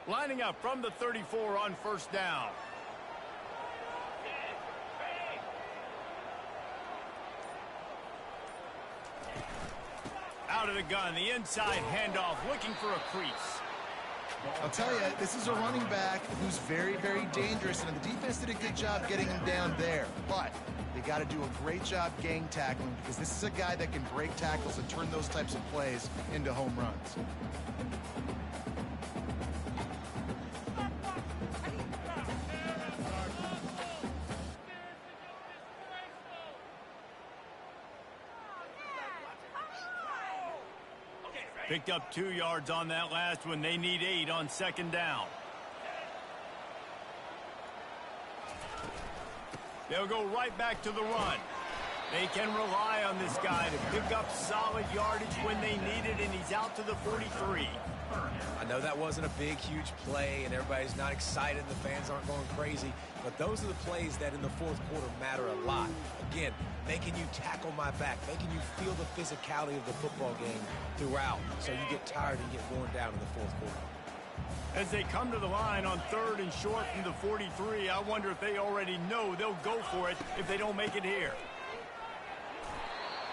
Lining up from the 34 on first down. Out of the gun, the inside handoff, looking for a crease. I'll tell you, this is a running back who's very, very dangerous, and the defense did a good job getting him down there. But they got to do a great job gang tackling, because this is a guy that can break tackles and turn those types of plays into home runs. Picked up 2 yards on that last one. They need 8 on second down. They'll go right back to the run. They can rely on this guy to pick up solid yardage when they need it, and he's out to the 43. I know that wasn't a big, huge play, and everybody's not excited, and the fans aren't going crazy, but those are the plays that in the fourth quarter matter a lot. Again, making you tackle my back, making you feel the physicality of the football game throughout, so you get tired and get worn down in the fourth quarter. As they come to the line on 3rd and short from the 43, I wonder if they already know they'll go for it if they don't make it here.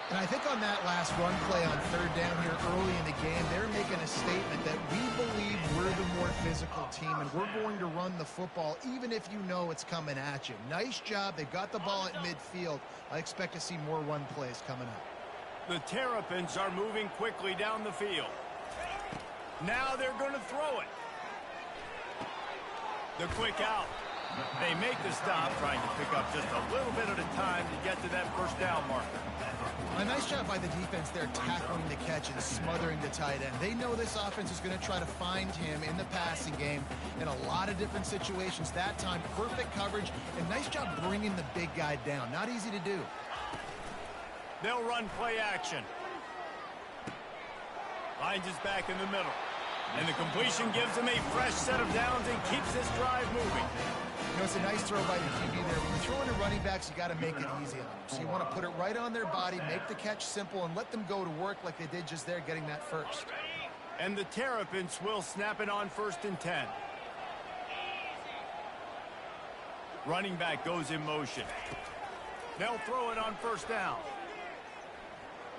And I think on that last run play on 3rd down here early in the game, they're making a statement that we believe we're the more physical team, and we're going to run the football even if you know it's coming at you. Nice job. They got the ball at midfield. I expect to see more run plays coming up. The Terrapins are moving quickly down the field. Now they're going to throw it. The quick out. They make the stop, trying to pick up just a little bit at a time to get to that first down marker. A nice job by the defense there, tackling the catch and smothering the tight end. They know this offense is going to try to find him in the passing game in a lot of different situations. That time, perfect coverage, and nice job bringing the big guy down. Not easy to do. They'll run play action. Hines is back in the middle. And the completion gives them a fresh set of downs and keeps this drive moving. You know, it's a nice throw by the QB there. When you're throwing to running backs, you got to make it easy on them. So you want to put it right on their body, make the catch simple, and let them go to work like they did just there, getting that first. And the Terrapins will snap it on 1st and 10. Running back goes in motion. They'll throw it on 1st down.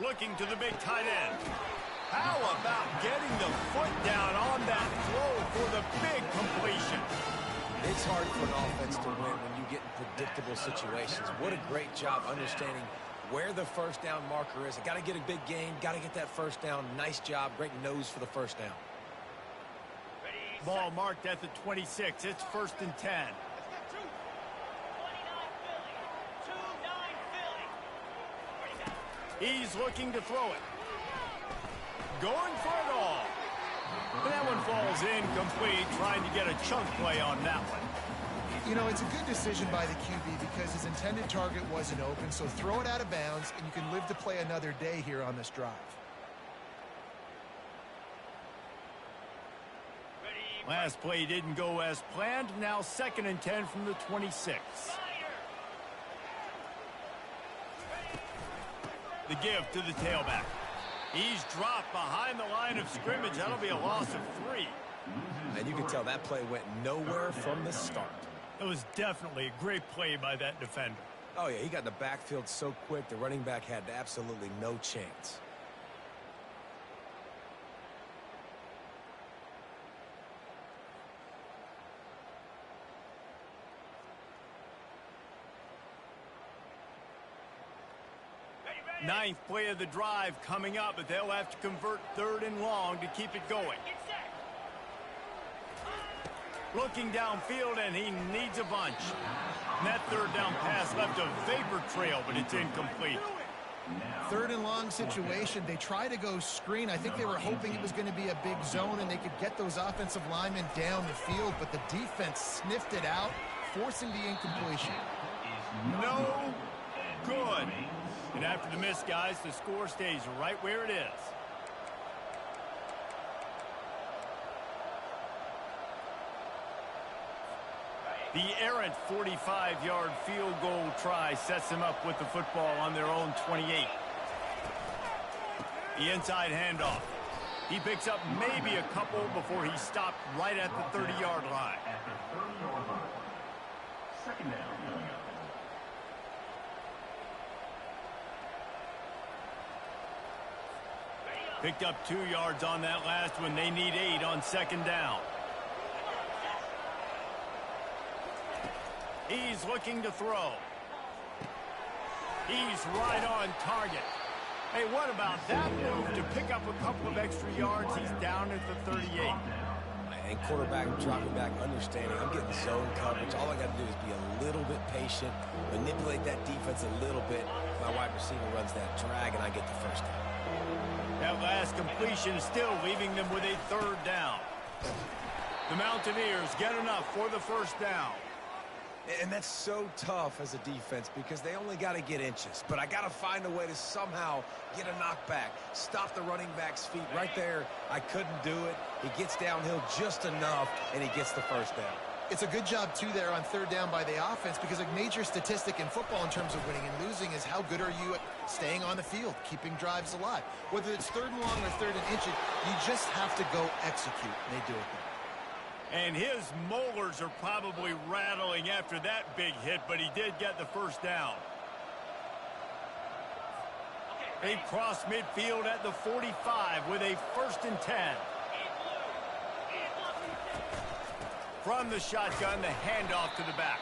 Looking to the big tight end. How about getting the foot down on that throw for the big completion? It's hard for an offense to win when you get in predictable situations. What a great job understanding where the first down marker is. I got to get a big gain, got to get that first down. Nice job, great nose for the first down. Ball marked at the 26. It's 1st and 10. He's looking to throw it. Going for it all. And that one falls incomplete, trying to get a chunk play on that one. You know, it's a good decision by the QB because his intended target wasn't open, so throw it out of bounds, and you can live to play another day here on this drive. Last play didn't go as planned. Now 2nd and 10 from the 26. The give to the tailback. He's dropped behind the line of scrimmage. That'll be a loss of 3. And you can tell that play went nowhere from the start. It was definitely a great play by that defender. Oh, yeah, he got in the backfield so quick, the running back had absolutely no chance. Ninth play of the drive coming up, but they'll have to convert 3rd and long to keep it going. Looking downfield, and he needs a bunch. And that 3rd down pass left a vapor trail, but it's incomplete. 3rd and long situation. They try to go screen. I think they were hoping it was going to be a big zone and they could get those offensive linemen down the field, but the defense sniffed it out, forcing the incompletion. No good. And after the miss, guys, the score stays right where it is. The errant 45-yard field goal try sets them up with the football on their own 28. The inside handoff. He picks up maybe a couple before he stopped right at the 30-yard line. Second down. Picked up 2 yards on that last one. They need 8 on second down. He's looking to throw. He's right on target. Hey, what about that move to pick up a couple of extra yards? He's down at the 38. And quarterback dropping back, understanding I'm getting zone coverage. All I got to do is be a little bit patient, manipulate that defense a little bit. My wide receiver runs that drag, and I get the first down. That last completion still leaving them with a 3rd down. The Mountaineers get enough for the first down. And that's so tough as a defense because they only got to get inches. But I got to find a way to somehow get a knockback, stop the running back's feet right there. I couldn't do it. He gets downhill just enough, and he gets the first down. It's a good job, too, there on 3rd down by the offense because a major statistic in football in terms of winning and losing is how good are you at staying on the field, keeping drives alive. Whether it's 3rd and long or 3rd and inches, you just have to go execute, and they do it there. And his molars are probably rattling after that big hit, but he did get the first down. They cross midfield at the 45 with a 1st and 10. From the shotgun, the handoff to the back.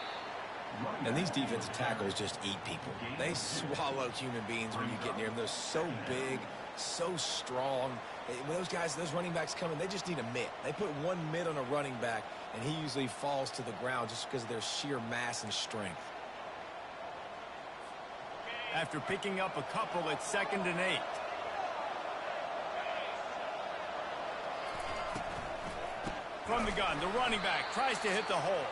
And these defensive tackles just eat people. They swallow human beings when you get near them. They're so big, so strong. When those guys, those running backs come in, they just need a mitt. They put one mitt on a running back, and he usually falls to the ground just because of their sheer mass and strength. After picking up a couple, it's 2nd and 8. From the gun, the running back tries to hit the hole.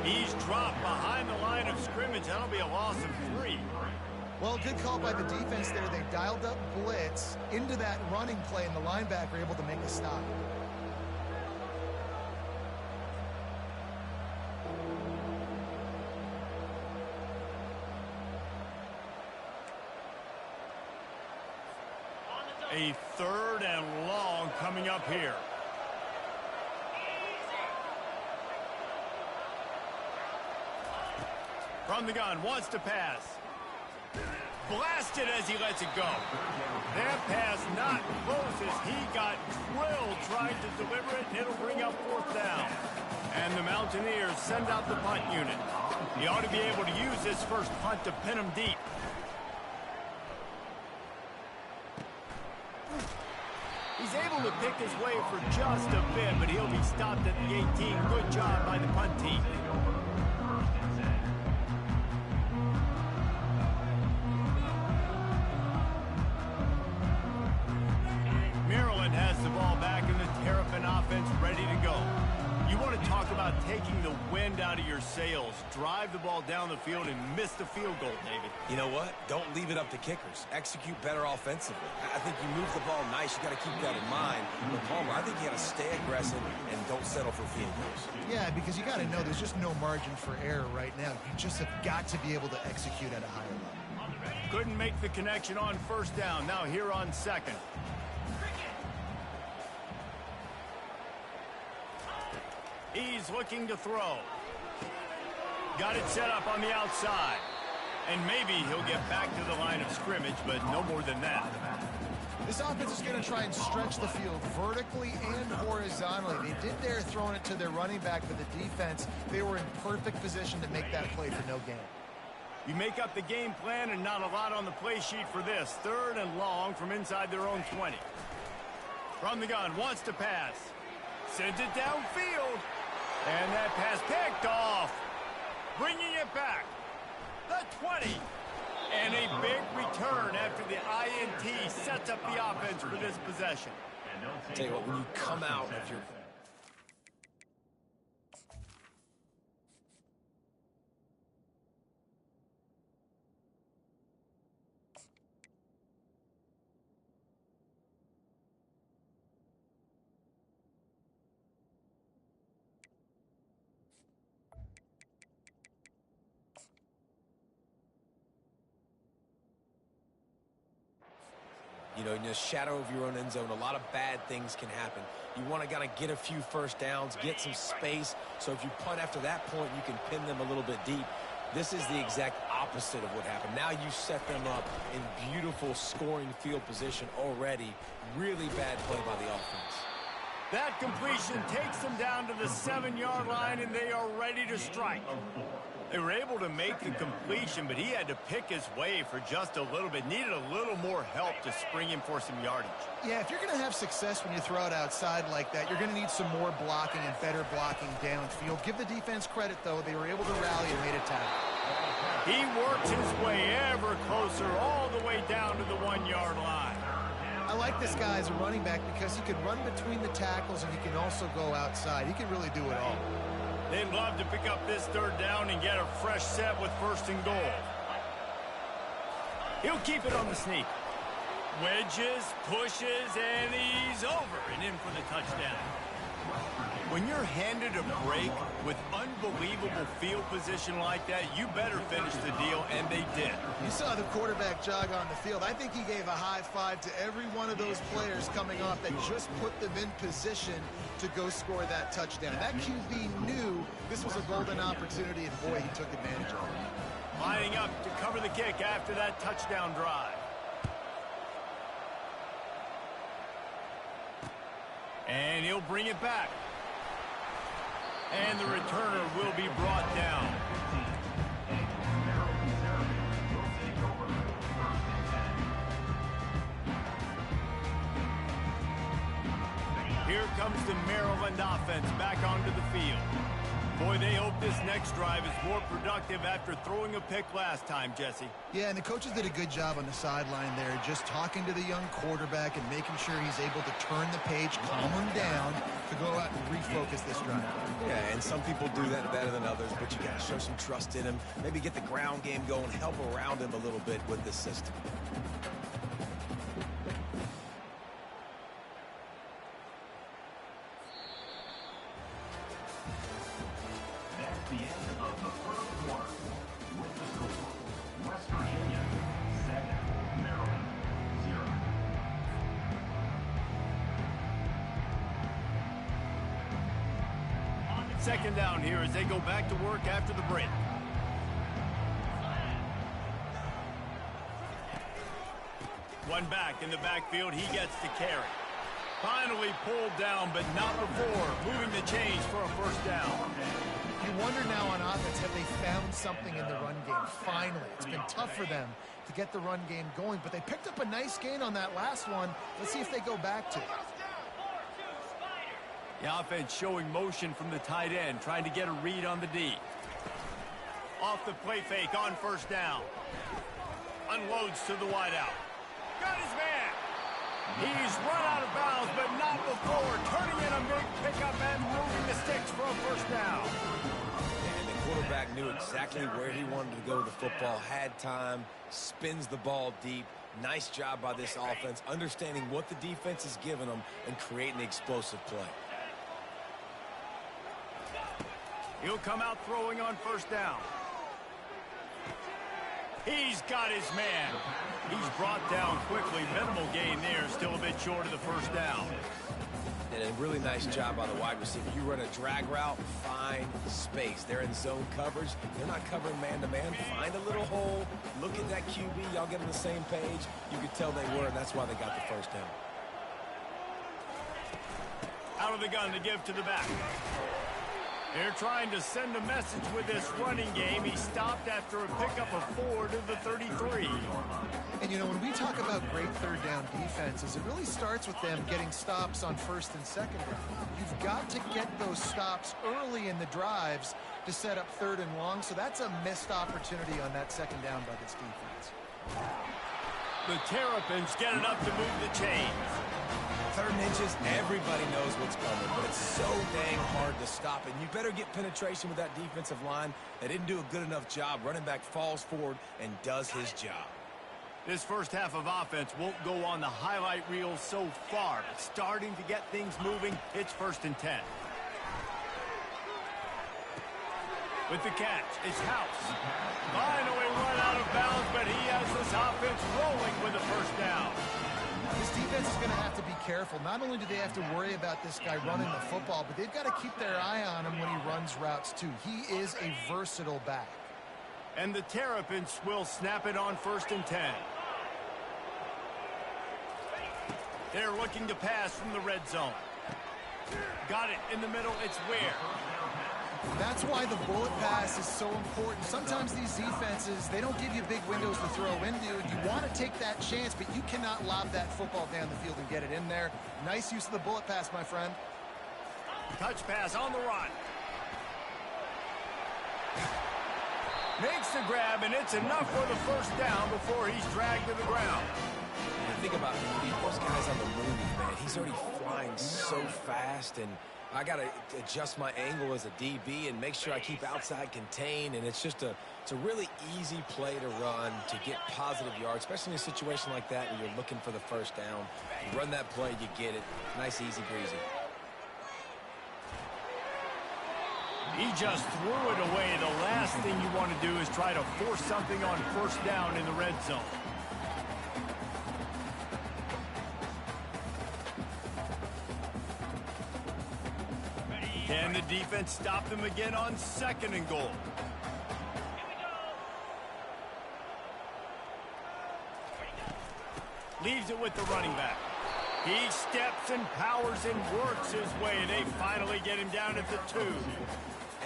He's dropped behind the line of scrimmage. That'll be a loss of 3. Well, good call by the defense there. They dialed up blitz into that running play, and the linebacker able to make a stop. A 3rd and long coming up here. From the gun, wants to pass. Blasted as he lets it go. That pass not close as he got drilled trying to deliver it, and it'll bring up 4th down. And the Mountaineers send out the punt unit. He ought to be able to use this first punt to pin him deep. He's able to pick his way for just a bit, but he'll be stopped at the 18. Good job by the punt team. Maryland has the ball back in the Terrapin offense ready to go. You want to talk about taking the wind out of your sails. Drive the ball down the field and miss the field goal, David. You know what? Don't leave it up to kickers. Execute better offensively. I think you move the ball nice. You got to keep that in mind. But Palmer, I think you got to stay aggressive and don't settle for field goals. Yeah, because you got to know there's just no margin for error right now. You just have got to be able to execute at a higher level. Couldn't make the connection on 1st down. Now here on 2nd. He's looking to throw. Got it set up on the outside. And maybe he'll get back to the line of scrimmage, but no more than that. This offense is going to try and stretch the field vertically and horizontally. They did there throwing it to their running back, but the defense, they were in perfect position to make that play for no gain. You make up the game plan and not a lot on the play sheet for this. 3rd and long from inside their own 20. From the gun, wants to pass. Sends it downfield. And that pass picked off. Bringing it back. The 20. And a big return after the INT sets up the offense for this possession. I'll tell you what, when you come out of your... You know, in the shadow of your own end zone, a lot of bad things can happen. You want to kind of get a few first downs, get some space, so if you punt after that point, you can pin them a little bit deep. This is the exact opposite of what happened. Now you set them up in beautiful scoring field position already. Really bad play by the offense. That completion takes them down to the 7-yard line, and they are ready to strike. They were able to make the completion, but he had to pick his way for just a little bit. Needed a little more help to spring him for some yardage. Yeah, if you're going to have success when you throw it outside like that, you're going to need some more blocking and better blocking downfield. Give the defense credit, though. They were able to rally and made a tackle. He worked his way ever closer all the way down to the 1-yard line. I like this guy as a running back because he can run between the tackles and he can also go outside. He can really do it all. They'd love to pick up this 3rd down and get a fresh set with 1st and goal. He'll keep it on the sneak. Wedges, pushes, and he's over and in for the touchdown. When you're handed a break with unbelievable field position like that, you better finish the deal, and they did. You saw the quarterback jog on the field. I think he gave a high five to every one of those players coming off that just put them in position to go score that touchdown. That QB knew this was a golden opportunity, and boy, he took advantage of it. Lining up to cover the kick after that touchdown drive. And he'll bring it back. And the returner will be brought down. Here comes the Maryland offense back onto the field. Boy, they hope this next drive is more productive after throwing a pick last time, Jesse. Yeah, and the coaches did a good job on the sideline there, just talking to the young quarterback and making sure he's able to turn the page, calm him down to go out and refocus this drive. Yeah, and some people do that better than others, but you got to show some trust in him. Maybe get the ground game going, help around him a little bit with this system. The end of the 1st quarter. With the score, West Virginia 7, Maryland 0. 2nd down here as they go back to work after the break. One back in the backfield. He gets to carry. Finally pulled down, but not before moving the chains for a 1st down. You wonder now on offense, have they found something in the run game? Finally, it's been tough for them to get the run game going, but they picked up a nice gain on that last one. Let's see if they go back to it. The offense showing motion from the tight end, trying to get a read on the D. Off the play fake on 1st down. Unloads to the wideout. Got his man. He's run out of bounds, but not before turning in a big pickup and moving the sticks for a 1st down. And the quarterback knew exactly where he wanted to go with the football, had time, spins the ball deep. Nice job by this offense, understanding what the defense is giving them and creating the explosive play. He'll come out throwing on 1st down. He's got his man. He's brought down quickly. Minimal gain there. Still a bit short of the 1st down. And a really nice job by the wide receiver. You run a drag route, find space. They're in zone coverage. They're not covering man-to-man. Find a little hole. Look at that QB. Y'all get on the same page. You could tell they were, and that's why they got the 1st down. Out of the gun to give to the back. They're trying to send a message with this running game. He stopped after a pickup of 4 to the 33. And, you know, when we talk about great 3rd down defenses, it really starts with them getting stops on 1st and 2nd down. You've got to get those stops early in the drives to set up 3rd and long, so that's a missed opportunity on that 2nd down by this defense. The Terrapins get enough to move the chains. 3rd and inches, everybody knows what's coming, but it's so dang hard to stop it. You better get penetration with that defensive line. They didn't do a good enough job. Running back falls forward and does his job. This 1st half of offense won't go on the highlight reel so far, but starting to get things moving. It's 1st and 10. With the catch, it's House. Finally run out of bounds, but he has this offense rolling with a 1st down. This defense is going to have to be careful. Not only do they have to worry about this guy running the football, but they've got to keep their eye on him when he runs routes too. He is a versatile back. And the Terrapins will snap it on 1st and 10. They're looking to pass from the red zone. Got it in the middle. It's Ware. That's why the bullet pass is so important. Sometimes these defenses, they don't give you big windows to throw into. You want to take that chance, but you cannot lob that football down the field and get it in there. Nice use of the bullet pass, my friend. Touch pass on the run. Makes the grab, and it's enough for the 1st down before he's dragged to the ground. And think about Mooney. Those guys on the Mooney, man. He's already flying so fast, and I got to adjust my angle as a DB and make sure I keep outside contained. And it's just it's a really easy play to run to get positive yards, especially in a situation like that where you're looking for the 1st down. You run that play, you get it. Nice, easy, breezy. He just threw it away. The last thing you want to do is try to force something on 1st down in the red zone. Can the defense stop them again on 2nd and goal? Leaves it with the running back. He steps and powers and works his way. They finally get him down at the 2.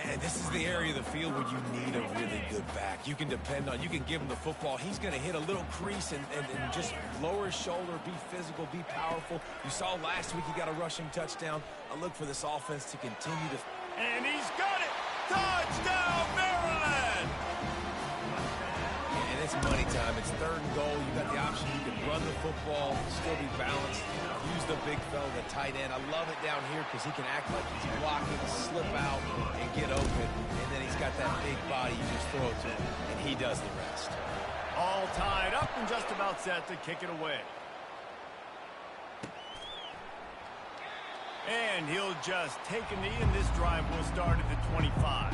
And this is the area of the field where you need a really good back. You can depend on, you can give him the football. He's going to hit a little crease and just lower his shoulder, be physical, be powerful. You saw last week he got a rushing touchdown. I look for this offense to continue to... And he's got it! Touchdown, Maryland! And it's money time. It's 3rd and goal. You got the option. You can run the football, still be balanced, use the big fella, the tight end. I love it down here because he can act like he's blocking, slip out, and get open. And then he's got that big body. You just throw it to him, and he does the rest. All tied up and just about set to kick it away. And he'll just take a knee, and this drive will start at the 25.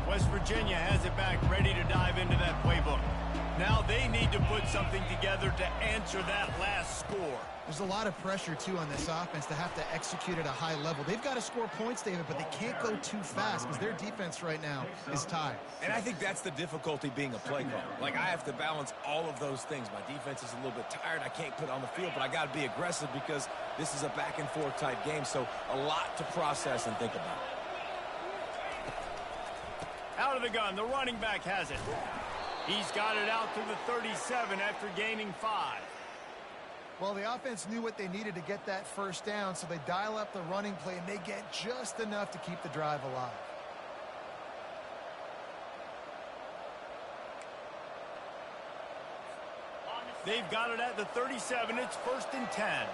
West Virginia has it back, ready to dive into that playbook. Now they need to put something together to answer that last score. There's a lot of pressure, too, on this offense to have to execute at a high level. They've got to score points, David, but they can't go too fast because their defense right now is tired. And I think that's the difficulty being a play caller. Like, I have to balance all of those things. My defense is a little bit tired. I can't put it on the field, but I got to be aggressive because this is a back-and-forth type game, so a lot to process and think about. Out of the gun, the running back has it. He's got it out to the 37 after gaining 5. Well, the offense knew what they needed to get that 1st down, so they dial up the running play, and they get just enough to keep the drive alive. They've got it at the 37. It's 1st and 10.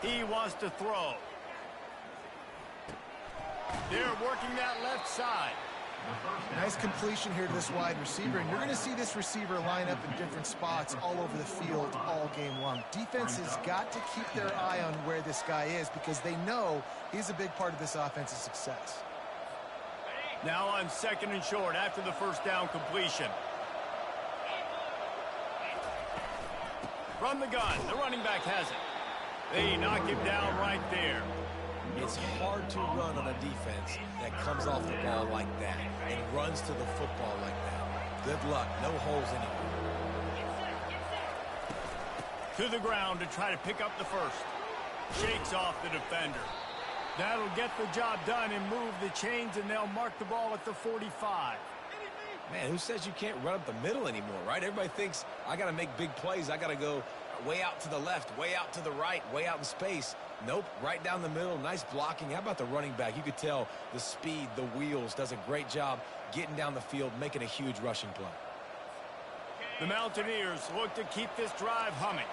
He wants to throw. They're working that left side. Nice completion here to this wide receiver, and you're going to see this receiver line up in different spots all over the field all game long. Defense has got to keep their eye on where this guy is because they know he's a big part of this offense's success. Now on 2nd and short after the 1st down completion. From the gun, the running back has it. They knock him down right there. It's hard to run on a defense that comes off the ball like that and runs to the football like that. Good luck. No holes anywhere. To the ground to try to pick up the 1st. Shakes off the defender. That'll get the job done and move the chains, and they'll mark the ball at the 45. Man, who says you can't run up the middle anymore, right? Everybody thinks I got to make big plays. I got to go way out to the left, way out to the right, way out in space. Nope, right down the middle. Nice blocking. How about the running back? You could tell the speed, the wheels, does a great job getting down the field, making a huge rushing play. The Mountaineers look to keep this drive humming.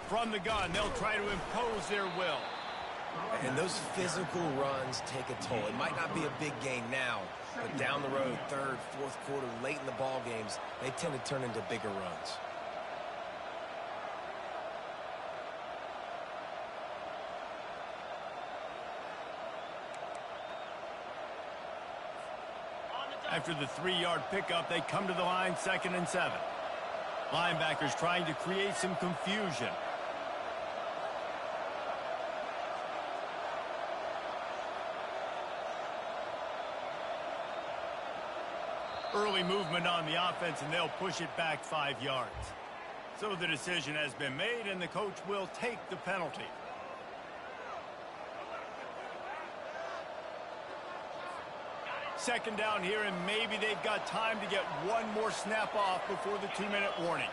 From the gun, they'll try to impose their will. And those physical runs take a toll. It might not be a big gain now, but down the road, 3rd, 4th quarter, late in the ball games, they tend to turn into bigger runs. After the 3-yard pickup, they come to the line 2nd and 7. Linebackers trying to create some confusion. Early movement on the offense, and they'll push it back 5 yards. So the decision has been made, and the coach will take the penalty. Second down here, and maybe they've got time to get one more snap off before the 2-minute warning.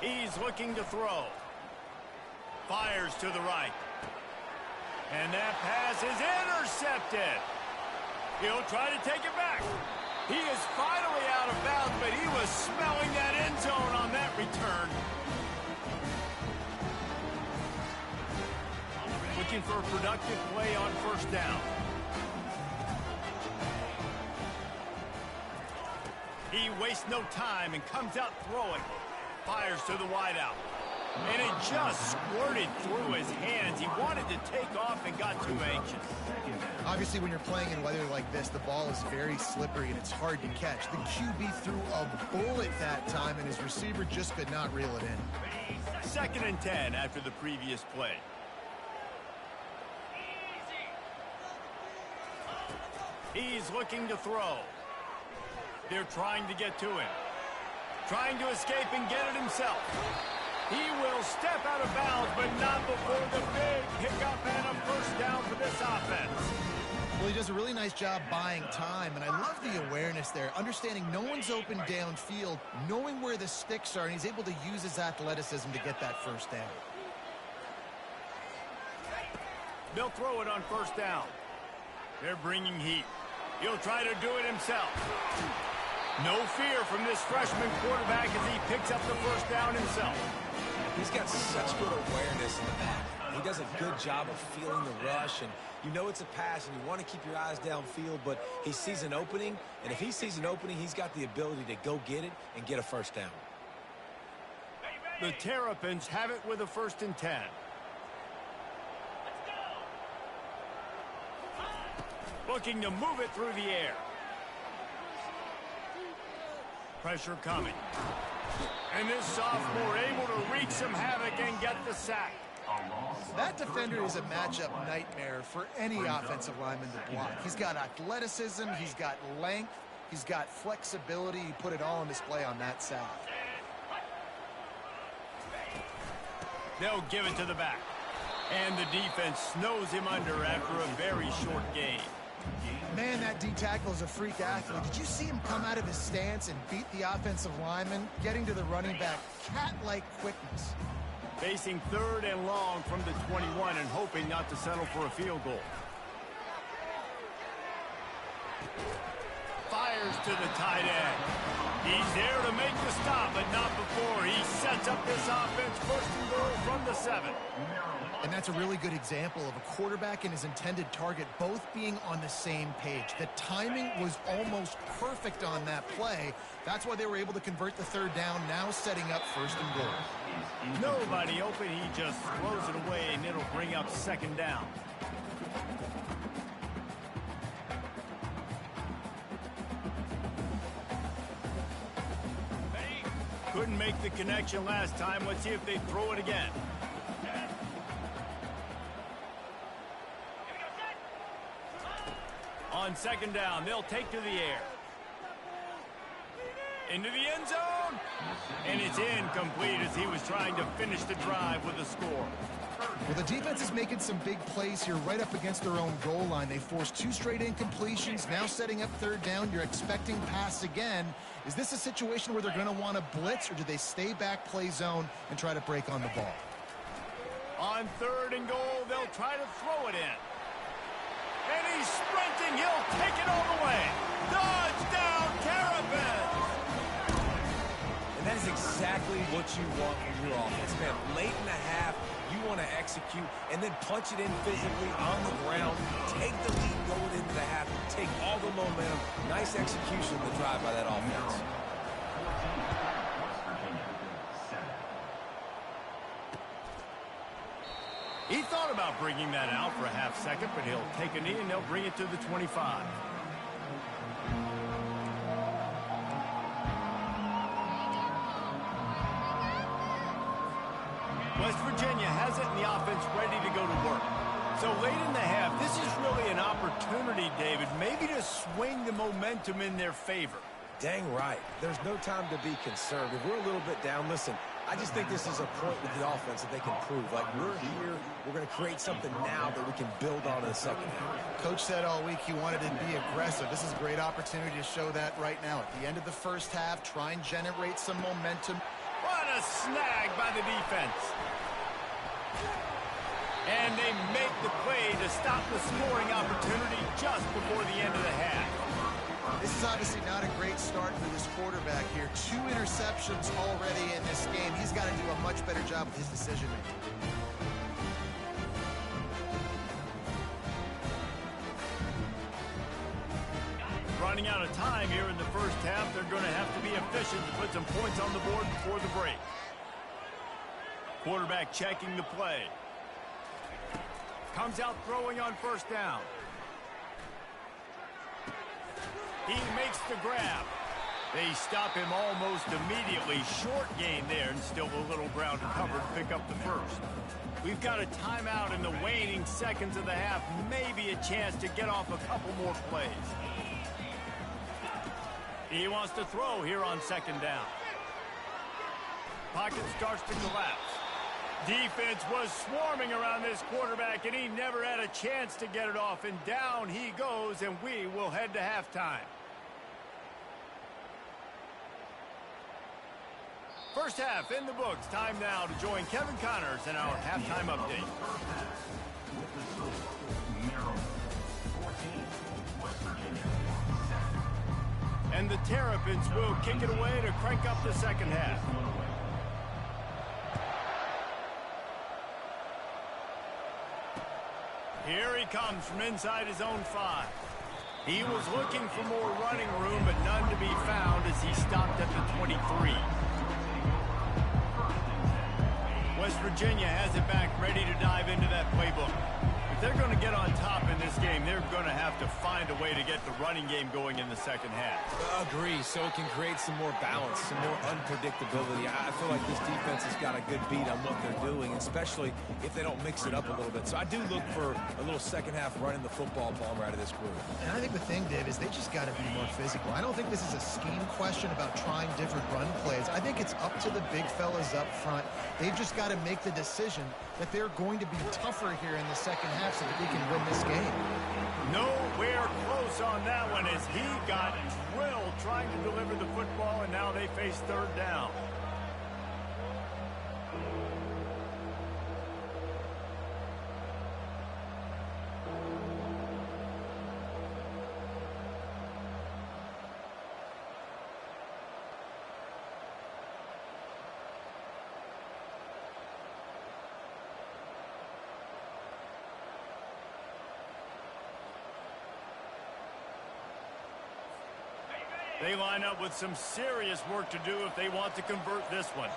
He's looking to throw. Fires to the right. And that pass is intercepted. He'll try to take it back. He is finally out of bounds, but he was smelling that end zone on that return. Looking for a productive play on first down. He wastes no time and comes out throwing. Fires to the wideout. And it just squirted through his hands. He wanted to take off and got too anxious. Obviously, when you're playing in weather like this, the ball is very slippery and it's hard to catch. The QB threw a bullet that time, and his receiver just could not reel it in. 2nd and 10 after the previous play. He's looking to throw. They're trying to get to him. Trying to escape and get it himself. He will step out of bounds, but not before the big pickup and a first down for this offense. Well, he does a really nice job buying time, and I love the awareness there, understanding no one's open downfield, knowing where the sticks are, and he's able to use his athleticism to get that first down. They'll throw it on first down. They're bringing heat. He'll try to do it himself. No fear from this freshman quarterback as he picks up the first down himself. He's got such good awareness in the back. He does a good job of feeling the rush, and you know it's a pass, and you want to keep your eyes downfield, but he sees an opening, and if he sees an opening, he's got the ability to go get it and get a first down. The Terrapins have it with a 1st and 10. Looking to move it through the air. Pressure coming. And this sophomore able to wreak some havoc and get the sack. That defender is a matchup nightmare for any offensive lineman to block. He's got athleticism, he's got length, he's got flexibility. He put it all on display on that sack. They'll give it to the back. And the defense snows him under after a very short gain. Man, that D-tackle is a freak athlete. Did you see him come out of his stance and beat the offensive lineman, getting to the running back? Cat-like quickness. Facing 3rd and long from the 21 and hoping not to settle for a field goal. Fires to the tight end. He's there to make the stop, but not before he sets up this offense 1st and goal from the 7. And that's a really good example of a quarterback and his intended target both being on the same page. The timing was almost perfect on that play. That's why they were able to convert the 3rd down, now setting up 1st and goal. Nobody open, he just throws it away, and it'll bring up 2nd down. Couldn't make the connection last time. Let's see if they throw it again. On 2nd down, they'll take to the air. Into the end zone. And it's incomplete as he was trying to finish the drive with a score. Well, the defense is making some big plays here right up against their own goal line. They forced 2 straight incompletions, now setting up 3rd down. You're expecting pass again. Is this a situation where they're going to want to blitz, or do they stay back, play zone, and try to break on the ball? On 3rd and goal, they'll try to throw it in. And he's sprinting. He'll take it all the way. Touchdown, Terrapins! And that is exactly what you want from your offense, man. Late in the half, you want to execute and then punch it in physically on the ground. Take the lead going into the half. Take all the momentum. Nice execution of the drive by that offense. He thought about bringing that out for a half second, but he'll take a knee and they'll bring it to the 25. West Virginia has it in the offense ready to go to work. So late in the half, this is really an opportunity, David, maybe to swing the momentum in their favor. Dang right. There's no time to be concerned. If we're a little bit down, listen, I just think this is a point with the offense that they can prove. Like, we're here, we're going to create something now that we can build on in the second half. Coach said all week he wanted to be aggressive. This is a great opportunity to show that right now. At the end of the first half, try and generate some momentum. What a snag by the defense. And they make the play to stop the scoring opportunity just before the end of the half. This is obviously not a great start for this quarterback here. 2 interceptions already in this game. He's got to do a much better job with his decision-making. Running out of time here in the first half, they're going to have to be efficient to put some points on the board before the break. Quarterback checking the play. Comes out throwing on first down. He makes the grab. They stop him almost immediately. Short gain there, and still a little ground to cover to pick up the first. We've got a timeout in the waning seconds of the half. Maybe a chance to get off a couple more plays. He wants to throw here on second down. Pocket starts to collapse. Defense was swarming around this quarterback, and he never had a chance to get it off. And down he goes, and we will head to halftime. First half in the books. Time now to join Kevin Connors in our halftime update. With the score, Maryland 14, West Virginia 7. And the Terrapins will kick it away to crank up the second half. Here he comes from inside his own 5. He was looking for more running room, but none to be found as he stopped at the 23. West Virginia has it back, ready to dive into that playbook. If they're going to get on top in this game, they're going to have to find a way to get the running game going in the second half. Agree, so it can create some more balance, some more unpredictability. I feel like this defense has got a good beat on what they're doing, especially if they don't mix it up a little bit. So I do look for a little second half running the football bomber out of this group. And I think the thing, Dave, is they just got to be more physical. I don't think this is a scheme question about trying different run plays. I think it's up to the big fellas up front. They've just got to make the decision that they're going to be tougher here in the second half so that we can win this game. Nowhere close on that one as he got drilled trying to deliver the football, and now they face third down. They line up with some serious work to do if they want to convert this one.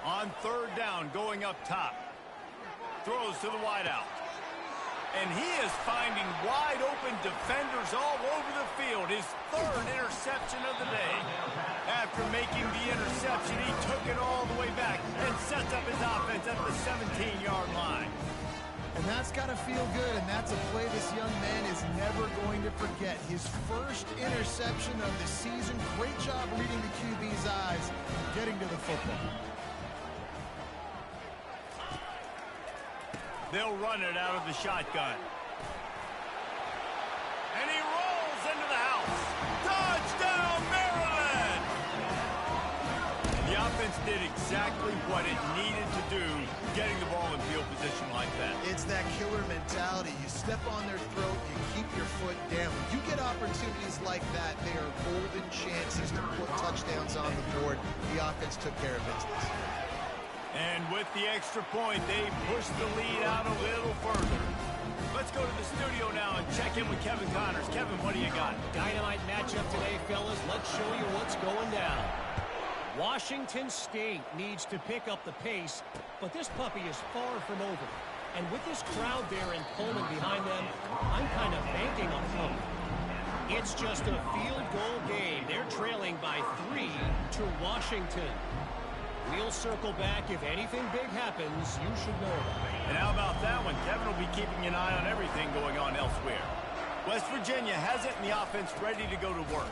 On third down, going up top. Throws to the wideout. And he is finding wide open defenders all over the field. His third interception of the day. After making the interception, he took it all the way back and sets up his offense at the 17-yard line. And that's got to feel good, and that's a play this young man is never going to forget. His first interception of the season. Great job reading the QB's eyes and getting to the football. They'll run it out of the shotgun. And he rolls into the house. Touchdown, Maryland! The offense did exactly what it needed to do, getting the ball in field position like that. It's that killer mentality. You step on their throat, you keep your foot down. When you get opportunities like that, they are golden chances to put touchdowns on the board. The offense took care of business. And with the extra point, they push the lead out a little further. Let's go to the studio now and check in with Kevin Connors. Kevin, what do you got? Dynamite matchup today, fellas. Let's show you what's going down. Washington State needs to pick up the pace, but this puppy is far from over. And with this crowd there in Pullman behind them, I'm kind of banking on Pullman. It's just a field goal game. They're trailing by 3 to Washington. We'll circle back. If anything big happens, you should know about it. And how about that one? Kevin will be keeping an eye on everything going on elsewhere. West Virginia has it in the offense ready to go to work.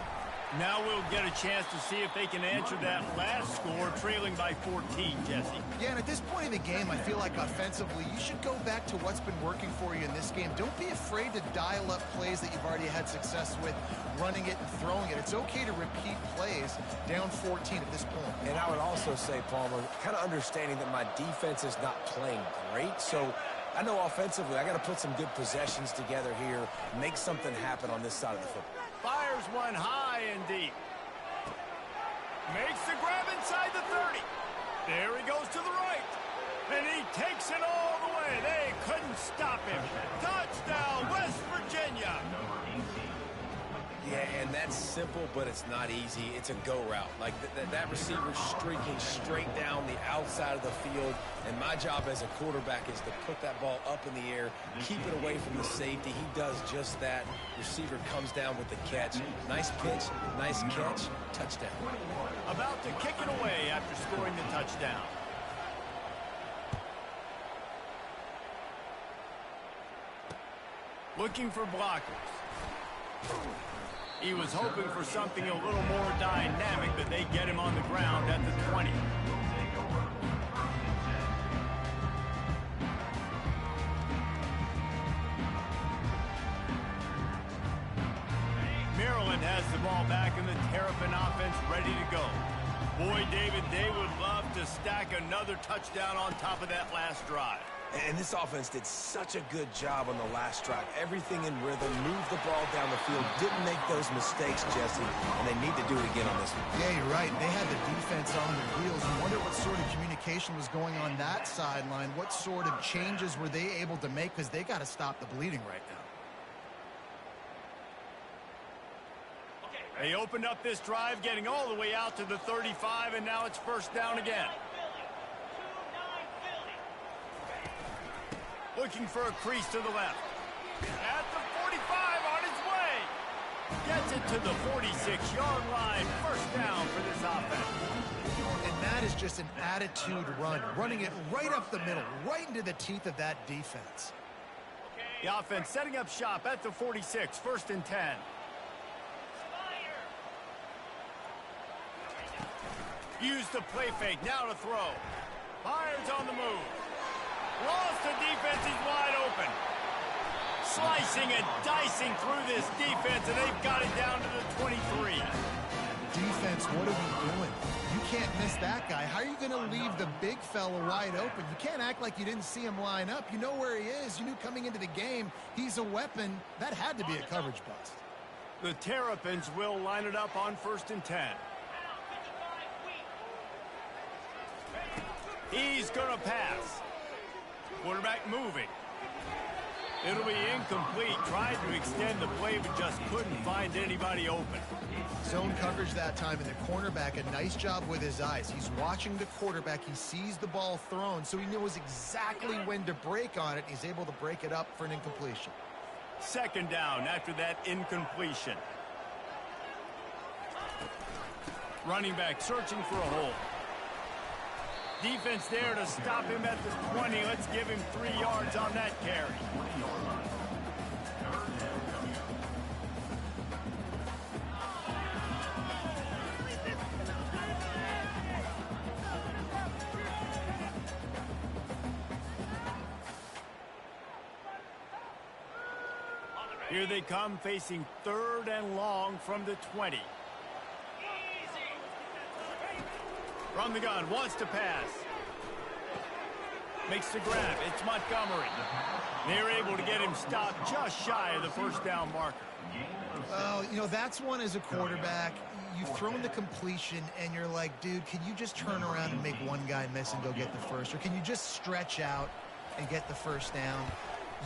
Now we'll get a chance to see if they can answer that last score, trailing by 14, Jesse. Yeah, and at this point in the game, I feel like offensively, you should go back to what's been working for you in this game. Don't be afraid to dial up plays that you've already had success with, running it and throwing it. It's okay to repeat plays down 14 at this point. And I would also say, Palmer, kind of understanding that my defense is not playing great, so I know offensively I got to put some good possessions together here, make something happen on this side of the football. Fires one high and deep. Makes the grab inside the 30. There he goes to the right. And he takes it all the way. They couldn't stop him. Touchdown, West Virginia. Yeah, and that's simple, but it's not easy. It's a go route. Like that receiver streaking straight down the outside of the field, and my job as a quarterback is to put that ball up in the air, keep it away from the safety. He does just that. Receiver comes down with the catch. Nice pitch, nice catch, touchdown. About to kick it away after scoring the touchdown. Looking for blockers. He was hoping for something a little more dynamic, but they get him on the ground at the 20. Maryland has the ball back in the Terrapin offense ready to go. Boy, David, they would love to stack another touchdown on top of that last drive. And this offense did such a good job on the last drive. Everything in rhythm, moved the ball down the field, didn't make those mistakes, Jesse, and they need to do it again on this one. Yeah, you're right. They had the defense on their heels. I wonder what sort of communication was going on that sideline. What sort of changes were they able to make? Because they got to stop the bleeding right now. They opened up this drive, getting all the way out to the 35, and now it's first down again. Looking for a crease to the left. At the 45, on his way. Gets it to the 46-yard line. First down for this offense. And that is just an attitude run, running it right up the middle, right into the teeth of that defense. The offense setting up shop at the 46, first and 10. Use the play fake, now to throw. Fires on the move. Lost the defense, he's wide open. Slicing and dicing through this defense, and they've got it down to the 23. Defense, what are we doing? You can't miss that guy. How are you going to leave the big fella wide open? You can't act like you didn't see him line up. You know where he is. You knew coming into the game he's a weapon. That had to be a coverage bust. The Terrapins will line it up on first and 10. He's going to pass. Quarterback moving. It'll be incomplete. Tried to extend the play, but just couldn't find anybody open. Zone coverage that time, and the cornerback, a nice job with his eyes. He's watching the quarterback. He sees the ball thrown, so he knows exactly when to break on it. He's able to break it up for an incompletion. Second down after that incompletion. Running back searching for a hole. Defense there to stop him at the 20. Let's give him 3 yards on that carry. Here they come, facing third and long from the 20. From the gun, wants to pass. Makes the grab. It's Montgomery. They're able to get him stopped just shy of the first down marker. Well, you know, that's one as a quarterback. You've thrown the completion, and you're like, dude, can you just turn around and make one guy miss and go get the first? Or can you just stretch out and get the first down?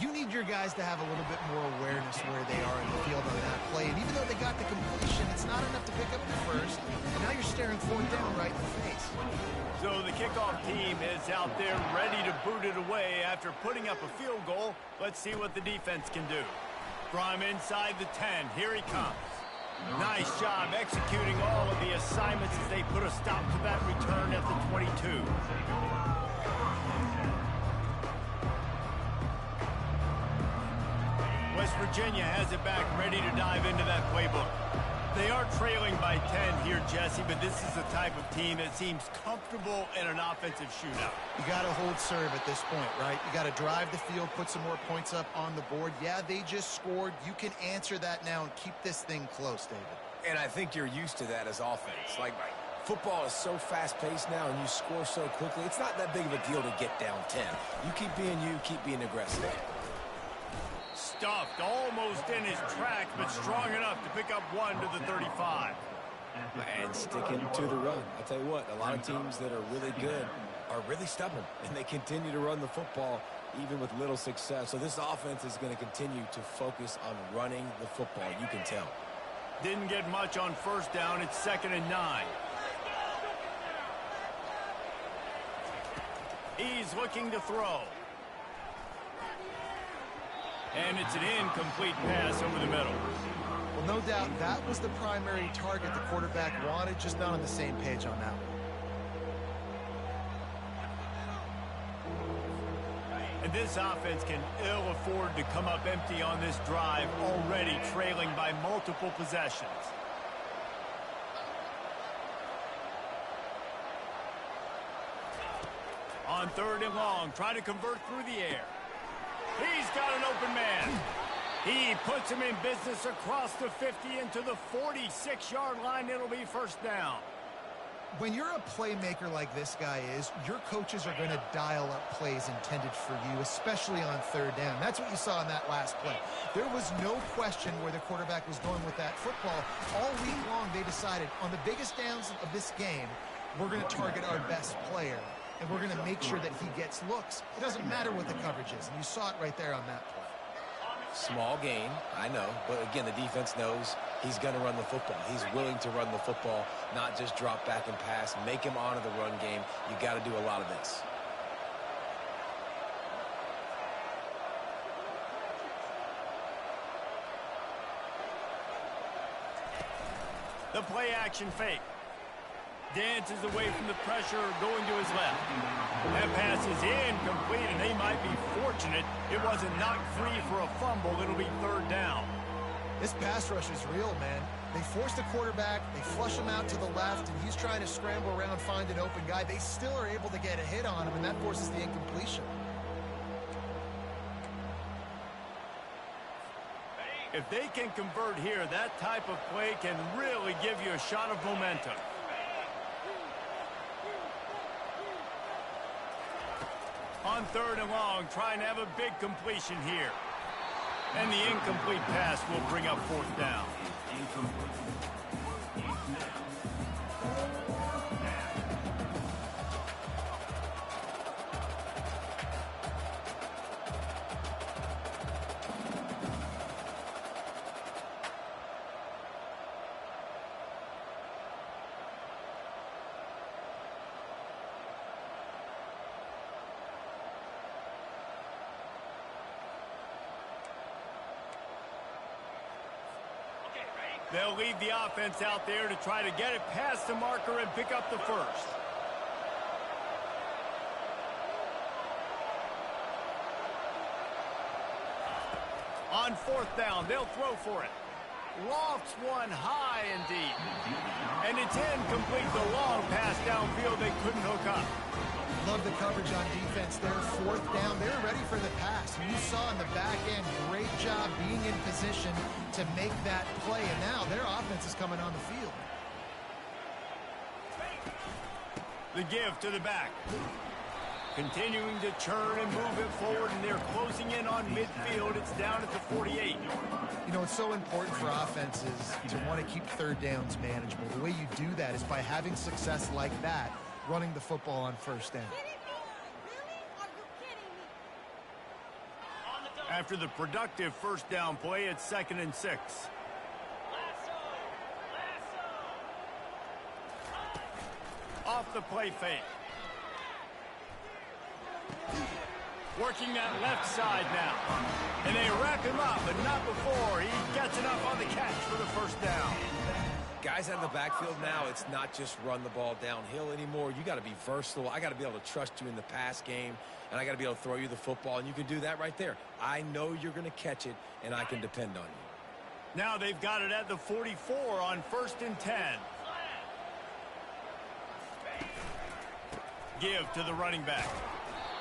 You need your guys to have a little bit more awareness where they are in the field on that play. And even though they got the completion, it's not enough to pick up the first. And now you're staring fourth down right in the face. So the kickoff team is out there ready to boot it away after putting up a field goal. Let's see what the defense can do. From inside the 10, here he comes. Nice job executing all of the assignments as they put a stop to that return at the 22. West Virginia has it back, ready to dive into that playbook. They are trailing by 10 here, Jesse, but this is the type of team that seems comfortable in an offensive shootout. You got to hold serve at this point, right? You got to drive the field, put some more points up on the board. Yeah, they just scored. You can answer that now and keep this thing close, David. And I think you're used to that as offense. Like, football is so fast-paced now and you score so quickly, it's not that big of a deal to get down 10. You keep being aggressive. Stuffed almost in his tracks, but strong enough to pick up one to the 35. And sticking to the run. I'll tell you what, a lot of teams that are really good are really stubborn, and they continue to run the football even with little success. So this offense is going to continue to focus on running the football. You can tell. Didn't get much on first down. It's 2nd and 9. He's looking to throw. And it's an incomplete pass over the middle. Well, no doubt that was the primary target the quarterback wanted, just not on the same page on that one. And this offense can ill afford to come up empty on this drive, already trailing by multiple possessions. On 3rd and long, trying to convert through the air. He's got an open man. He puts him in business across the 50 into the 46-yard line. It'll be first down. When you're a playmaker like this guy is, your coaches are going to dial up plays intended for you, especially on 3rd down. That's what you saw in that last play. There was no question where the quarterback was going with that football. All week long, they decided on the biggest downs of this game, we're going to target our best player, and we're going to make sure that he gets looks. It doesn't matter what the coverage is, and you saw it right there on that play. Small gain, I know, but again, the defense knows he's going to run the football. He's willing to run the football, not just drop back and pass, make him honor the run game. You got to do a lot of this. The play action fake. Dances away from the pressure, going to his left. That pass is incomplete, and they might be fortunate it wasn't knocked free for a fumble. It'll be 3rd down. This pass rush is real, man. They force the quarterback, they flush him out to the left, and he's trying to scramble around, find an open guy. They still are able to get a hit on him, and that forces the incompletion. If they can convert here, that type of play can really give you a shot of momentum. On 3rd and long, trying to have a big completion here. And the incomplete pass will bring up 4th down. They'll lead the offense out there to try to get it past the marker and pick up the first. On 4th down, they'll throw for it. Lofts one high and deep. And it's incomplete. The long pass downfield, they couldn't hook up. Love the coverage on defense there. 4th down, they're ready for the pass. You saw in the back end, great job being in position to make that play. And now their offense is coming on the field. The give to the back. Continuing to churn and move it forward, and they're closing in on midfield. It's down at the 48. You know, it's so important for offenses to want to keep 3rd downs manageable. The way you do that is by having success like that, running the football on 1st down. After the productive first down play, it's 2nd and 6. Off the play fake. Working that left side now. And they wrap him up, but not before he gets enough on the catch for the first down. Guys out in the backfield now, it's not just run the ball downhill anymore. You got to be versatile. I got to be able to trust you in the pass game, and I got to be able to throw you the football, and you can do that right there. I know you're going to catch it, and I can depend on you. Now they've got it at the 44 on 1st and 10. Give to the running back.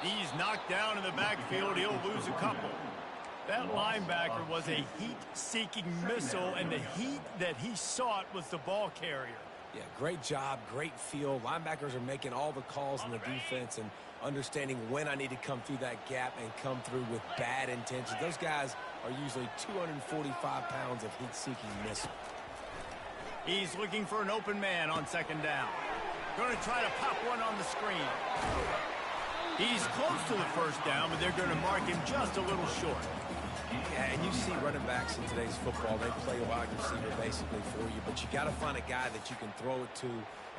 He's knocked down in the backfield. He'll lose a couple. That linebacker was a heat-seeking missile, and the heat that he sought was the ball carrier. Yeah, great job, great feel. Linebackers are making all the calls in the defense and understanding when I need to come through that gap and come through with bad intentions. Those guys are usually 245 pounds of heat-seeking missile. He's looking for an open man on 2nd down. Going to try to pop one on the screen. He's close to the first down, but they're going to mark him just a little short. Yeah, and you see running backs in today's football, they play a wide receiver basically for you, but you got to find a guy that you can throw it to,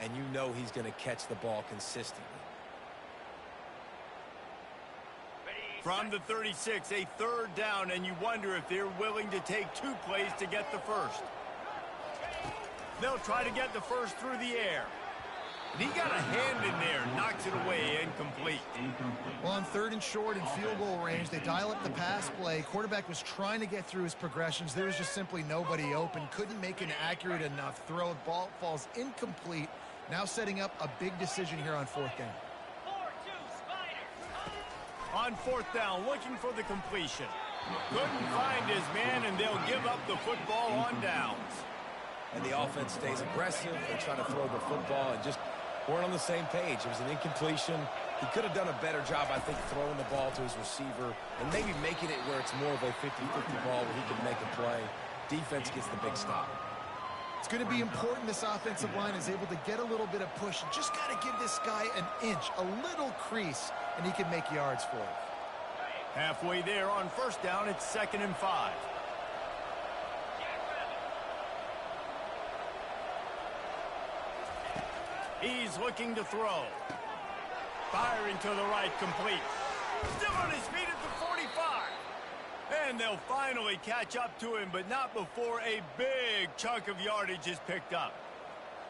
and you know he's going to catch the ball consistently. From the 36, a 3rd down, and you wonder if they're willing to take 2 plays to get the first. They'll try to get the first through the air. And he got a hand in there, knocks it away, incomplete. Well, on 3rd and short and field goal range, they dial up the pass play. Quarterback was trying to get through his progressions. There was just simply nobody open. Couldn't make an accurate enough throw. Ball falls incomplete. Now setting up a big decision here on 4th down. On 4th down, looking for the completion. Couldn't find his man, and they'll give up the football on downs. And the offense stays aggressive. They try to throw the football and just weren't on the same page. It was an incompletion. He could have done a better job, I think, throwing the ball to his receiver and maybe making it where it's more of a 50-50 ball where he can make a play. Defense gets the big stop. It's going to be important this offensive line is able to get a little bit of push. Just got to give this guy an inch, a little crease, and he can make yards for it. Halfway there on 1st down, it's 2nd and 5. He's looking to throw. Firing to the right, complete. Still on his feet at the 45. And they'll finally catch up to him, but not before a big chunk of yardage is picked up.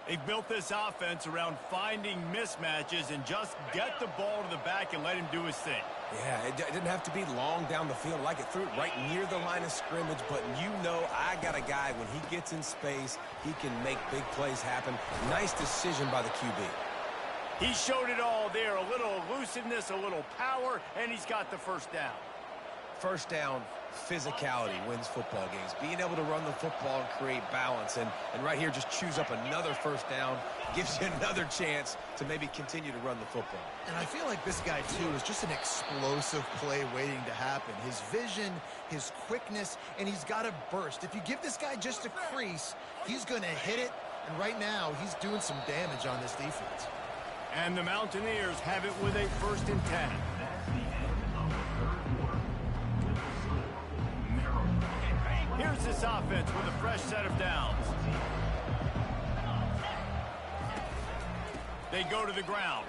They've built this offense around finding mismatches and just get the ball to the back and let him do his thing. Yeah, it didn't have to be long down the field. Like it threw it right near the line of scrimmage, but you know I got a guy, when he gets in space, he can make big plays happen. Nice decision by the QB. He showed it all there, a little elusiveness, a little power, and he's got the first down. First down, physicality wins football games. Being able to run the football and create balance. And right here, just choose up another first down, gives you another chance to maybe continue to run the football. And I feel like this guy, too, is just an explosive play waiting to happen. His vision, his quickness, and he's got a burst. If you give this guy just a crease, he's going to hit it. And right now, he's doing some damage on this defense. And the Mountaineers have it with a 1st and 10. Here's this offense with a fresh set of downs. They go to the ground.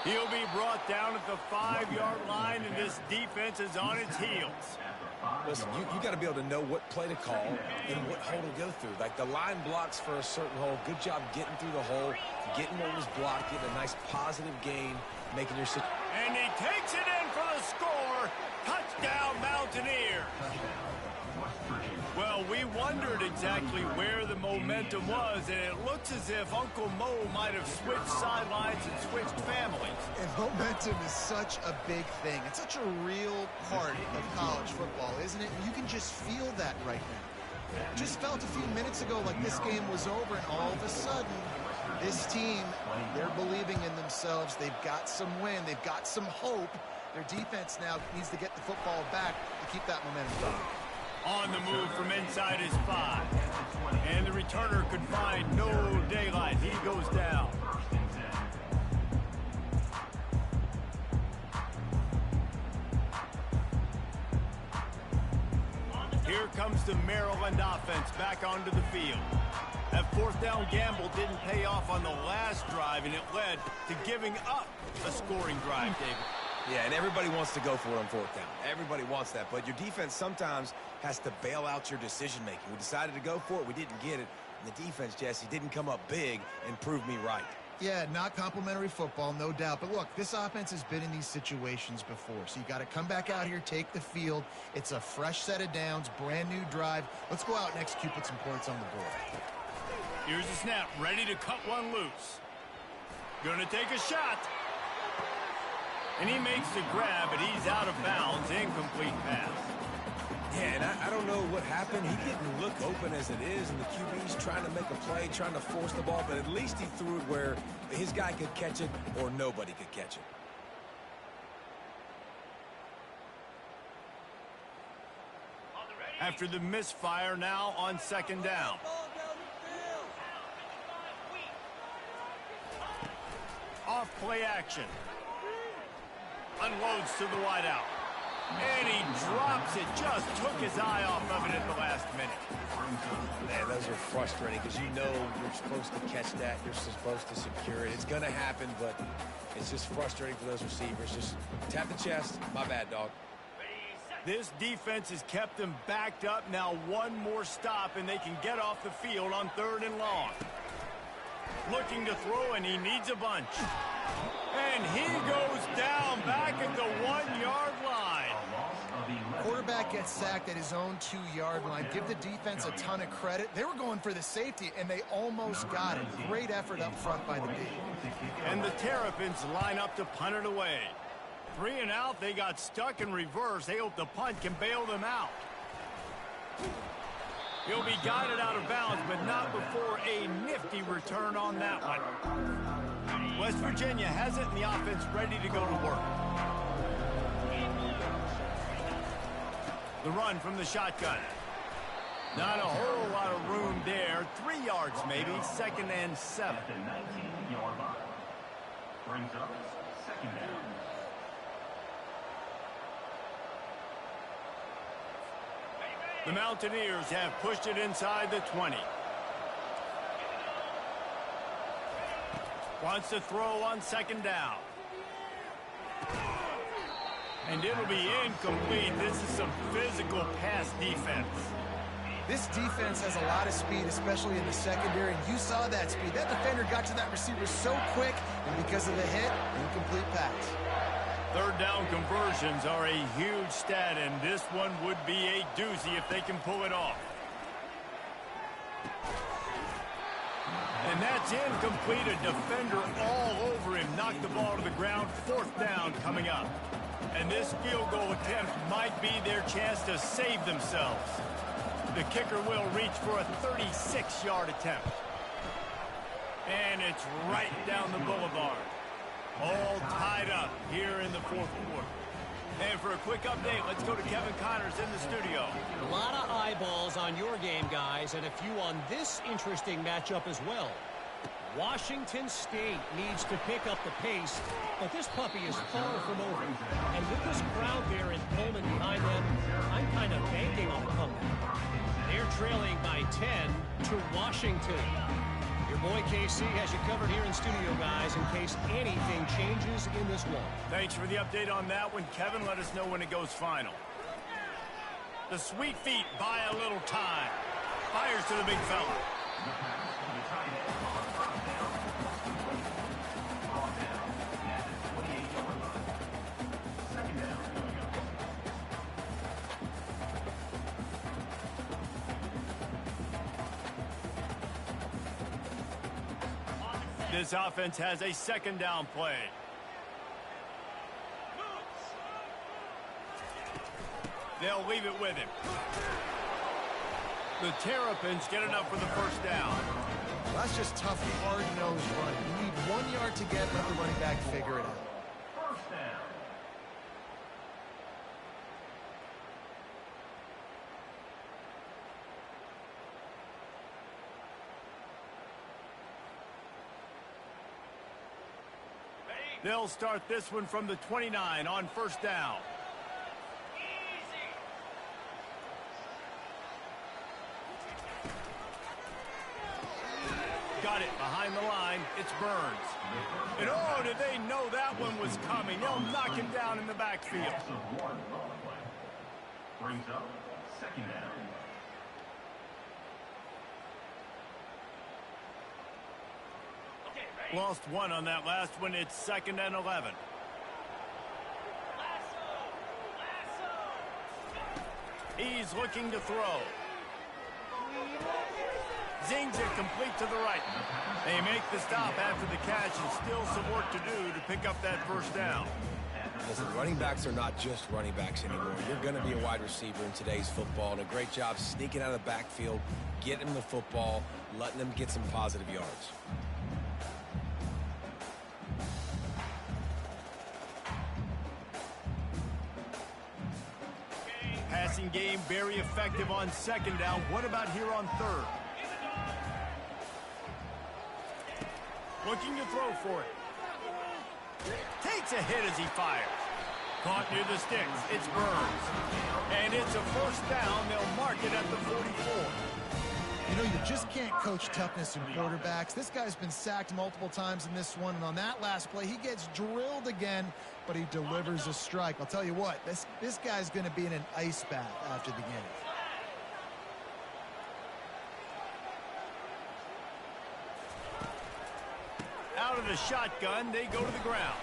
He'll be brought down at the 5-yard line, and this defense is on its heels. Listen, you got to be able to know what play to call and what hole to go through. Like the line blocks for a certain hole. Good job getting through the hole, getting what was blocked, getting a nice positive gain, making your situation. And he takes it in for the score. Touchdown, Mountaineers. Well, we wondered exactly where the momentum was, and it looks as if Uncle Mo might have switched sidelines and switched families. And momentum is such a big thing. It's such a real part of college football, isn't it? You can just feel that right now. Just felt a few minutes ago like this game was over, and all of a sudden, this team, they're believing in themselves. They've got some win. They've got some hope. Their defense now needs to get the football back to keep that momentum going. On the move from inside his 5. And the returner could find no daylight. He goes down. Here comes the Maryland offense back onto the field. That fourth down gamble didn't pay off on the last drive, and it led to giving up a scoring drive, David. Yeah, and everybody wants to go for it on fourth down. Everybody wants that, but your defense sometimes has to bail out your decision-making. We decided to go for it. We didn't get it. And the defense, Jesse, didn't come up big and prove me right. Yeah, not complimentary football, no doubt. But look, this offense has been in these situations before. So you got to come back out here, take the field. It's a fresh set of downs, brand new drive. Let's go out and execute, put some points on the board. Here's the snap, ready to cut one loose. Gonna take a shot. And he makes the grab, but he's out of bounds. Incomplete pass. Yeah, and I don't know what happened. He didn't look open as it is, and the QB's trying to make a play, trying to force the ball, but at least he threw it where his guy could catch it or nobody could catch it. After the misfire, now on second down. Off play action. Unloads to the wideout. And he drops it. Just took his eye off of it at the last minute. Man, those are frustrating because you know you're supposed to catch that. You're supposed to secure it. It's going to happen, but it's just frustrating for those receivers. Just tap the chest. My bad, dog. This defense has kept them backed up. Now one more stop, and they can get off the field on 3rd and long. Looking to throw, and he needs a bunch. And he goes down back at the 1-yard line. Quarterback gets sacked at his own 2-yard line. Give the defense a ton of credit. They were going for the safety, and they almost got it. Great effort up front by the D. And the Terrapins line up to punt it away. 3 and out, they got stuck in reverse. They hope the punt can bail them out. He'll be guided out of bounds, but not before a nifty return on that one. West Virginia has it, and the offense ready to go to work. The run from the shotgun. Not a whole lot of room there. 3 yards maybe, 2nd and 7. At the 19-yard line. Brings up second down. The Mountaineers have pushed it inside the 20. Wants to throw on 2nd down. And it'll be incomplete. This is some physical pass defense. This defense has a lot of speed, especially in the secondary, and you saw that speed. That defender got to that receiver so quick, and because of the hit, incomplete pass. 3rd down conversions are a huge stat, and this one would be a doozy if they can pull it off. And that's incomplete. A defender all over him. Knocked the ball to the ground. 4th down coming up. And this field goal attempt might be their chance to save themselves. The kicker will reach for a 36-yard attempt. And it's right down the boulevard. All tied up here in the 4th quarter. And for a quick update, let's go to Kevin Connors in the studio. A lot of eyeballs on your game, guys, and a few on this interesting matchup as well. Washington State needs to pick up the pace, but this puppy is far from over. And with this crowd there in Pullman behind them, I'm kind of banking on a comeback. They're trailing by 10 to Washington. Your boy KC has you covered here in studio, guys, in case anything changes in this one. Thanks for the update on that one, Kevin. Let us know when it goes final. The Sweet Feet buy a little time. Fires to the big fella. This offense has a 2nd down play. They'll leave it with him. The Terrapins get enough for the 1st down. Well, that's just tough, hard-nosed running. You need 1 yard to get, let the running back figure it out. 1st down. They'll start this one from the 29 on 1st down. It's Burns. And oh, did they know that one was coming? They'll knock him down in the backfield. Loss of 1 on the play. Brings up second down. Lost 1 on that last one. It's 2nd and 11. He's looking to throw. Zings it complete to the right. They make the stop after the catch, and still some work to do to pick up that first down. Listen, running backs are not just running backs anymore. You're going to be a wide receiver in today's football, and a great job sneaking out of the backfield, getting him the football, letting him get some positive yards. Passing game very effective on 2nd down. What about here on 3rd? Looking to throw for it. Takes a hit as he fires. Caught near the sticks. It's Burns. And it's a first down. They'll mark it at the 44. You know, you just can't coach toughness in quarterbacks. This guy's been sacked multiple times in this one, and on that last play, he gets drilled again, but he delivers a strike. I'll tell you what, this guy's going to be in an ice bath after the game. Out of the shotgun, they go to the ground.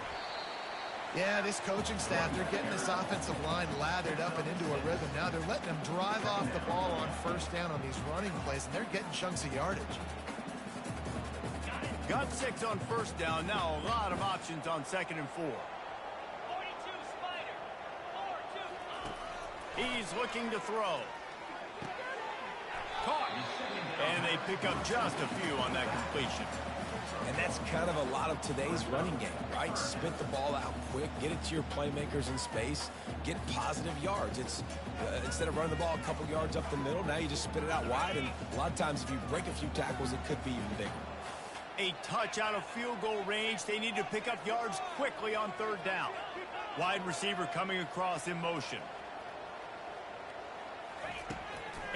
Yeah, this coaching staff, they're getting this offensive line lathered up and into a rhythm. Now they're letting them drive off the ball on first down on these running plays, and they're getting chunks of yardage. Got 6 on first down. Now a lot of options on 2nd and 4. He's looking to throw. Caught. And they pick up just a few on that completion. And that's kind of a lot of today's running game, right? Spit the ball out quick, get it to your playmakers in space, get positive yards. It's instead of running the ball a couple yards up the middle, now you just spit it out wide, and a lot of times if you break a few tackles, it could be even bigger. A touch out of field goal range. They need to pick up yards quickly on 3rd down. Wide receiver coming across in motion.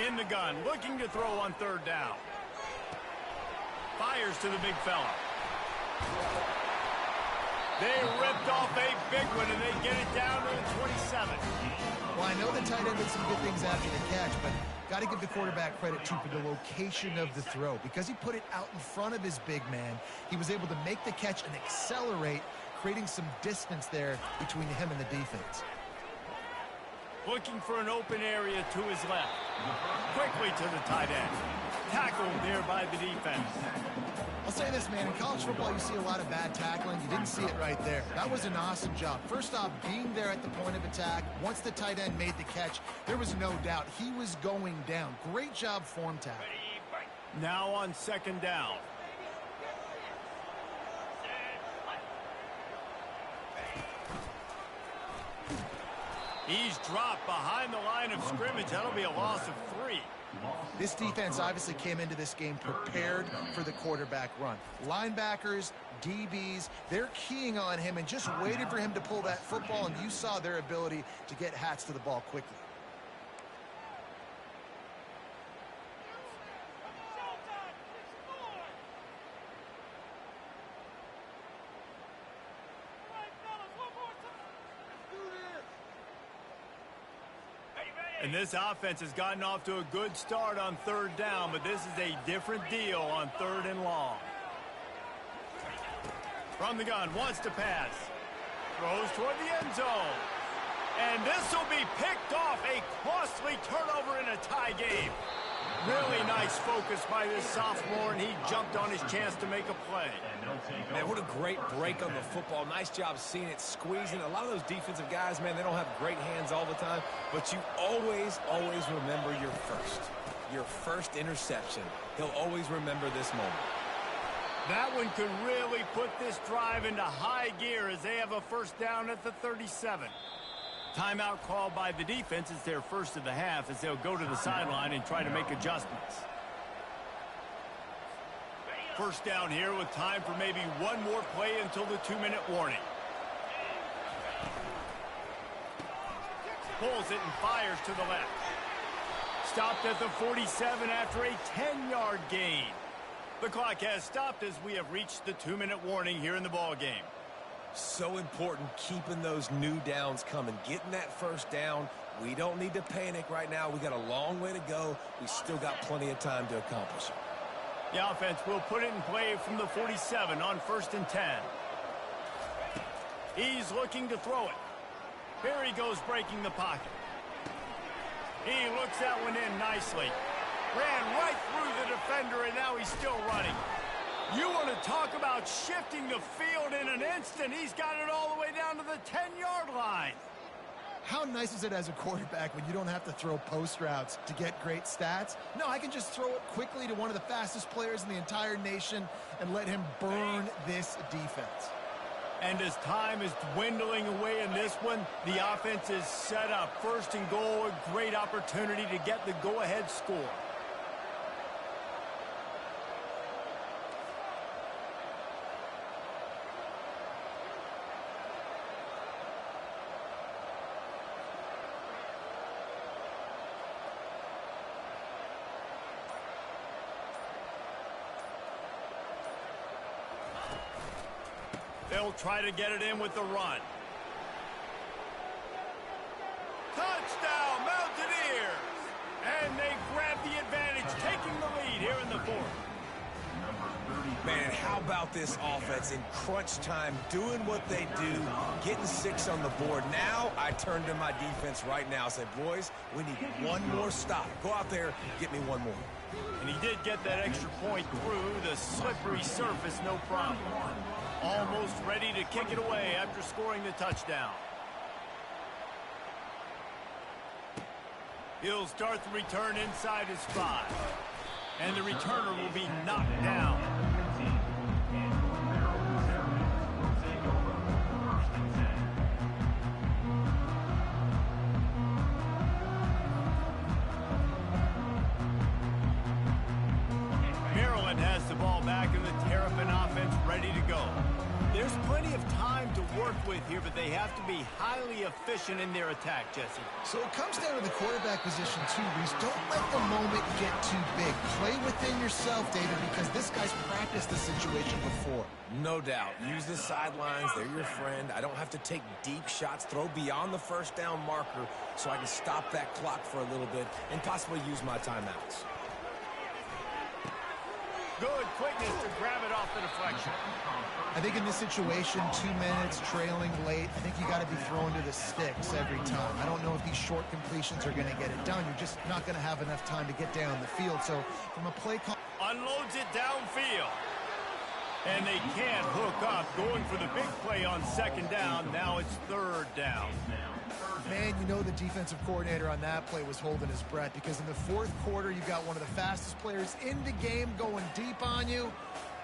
In the gun, looking to throw on 3rd down. Fires to the big fella. They ripped off a big one, and they get it down to the 27. Well, I know the tight end did some good things after the catch, but got to give the quarterback credit, too, for the location of the throw. Because he put it out in front of his big man, he was able to make the catch and accelerate, creating some distance there between him and the defense. Looking for an open area to his left. Quickly to the tight end. Tackled there by the defense. I'll say this, man. In college football, you see a lot of bad tackling. You didn't see it right there. That was an awesome job. First off, being there at the point of attack. Once the tight end made the catch, there was no doubt he was going down. Great job form tackle. Now on 2nd down. He's dropped behind the line of scrimmage. That'll be a loss of 3. This defense obviously came into this game prepared for the quarterback run. Linebackers, DBs, they're keying on him and just waiting for him to pull that football, and you saw their ability to get hats to the ball quickly. And this offense has gotten off to a good start on 3rd down, but this is a different deal on 3rd and long. From the gun, wants to pass. Throws toward the end zone. And this will be picked off. A costly turnover in a tie game. Really nice focus by this sophomore, and he jumped on his chance to make a play. Man, what a great break on the football. Nice job seeing it, squeezing. A lot of those defensive guys, man, they don't have great hands all the time, but you always remember your first interception. He'll always remember this moment. That one could really put this drive into high gear as they have a first down at the 37. Timeout called by the defense. It's their first of the half as they'll go to the sideline and try to make adjustments. First down here with time for maybe one more play until the 2-minute warning. Pulls it and fires to the left. Stopped at the 47 after a 10-yard gain. The clock has stopped as we have reached the 2-minute warning here in the ball game. So important keeping those new downs coming, getting that first down. We don't need to panic right now. We got a long way to go. We still got plenty of time to accomplish it. The offense will put it in play from the 47 on 1st and 10. He's looking to throw it. Here he goes breaking the pocket. He looks that one in nicely. Ran right through the defender, and now he's still running. You want to talk about shifting the field in an instant. He's got it all the way down to the 10-yard line. How nice is it as a quarterback when you don't have to throw post routes to get great stats? No, I can just throw it quickly to one of the fastest players in the entire nation and let him burn this defense. And as time is dwindling away in this one, the offense is set up. 1st and goal, a great opportunity to get the go-ahead score. They'll try to get it in with the run. Touchdown, Mountaineers! And they grab the advantage, taking the lead here in the 4th. Man, how about this offense in crunch time, doing what they do, getting 6 on the board. Now I turn to my defense right now and say, boys, we need one more stop. Go out there, get me one more. And he did get that extra point through the slippery surface, no problem. Almost ready to kick it away after scoring the touchdown. He'll start the return inside his 5. And the returner will be knocked down. Maryland has the ball back and the Terrapin offense ready to go. There's plenty of time to work with here, but they have to be highly efficient in their attack, Jesse. So it comes down to the quarterback position too, Reese. Don't let the moment get too big. Play within yourself, David, because this guy's practiced the situation before. No doubt. Use the sidelines. They're your friend. I don't have to take deep shots, throw beyond the first down marker so I can stop that clock for a little bit and possibly use my timeouts. Good quickness to grab it off the deflection. I think in this situation, 2 minutes, trailing late, I think you got to be thrown to the sticks every time. I don't know if these short completions are going to get it done. You're just not going to have enough time to get down the field. So from a play call... Unloads it downfield. And they can't hook up. Going for the big play on 2nd down. Now it's 3rd down. Man, you know the defensive coordinator on that play was holding his breath because in the 4th quarter, you got one of the fastest players in the game going deep on you.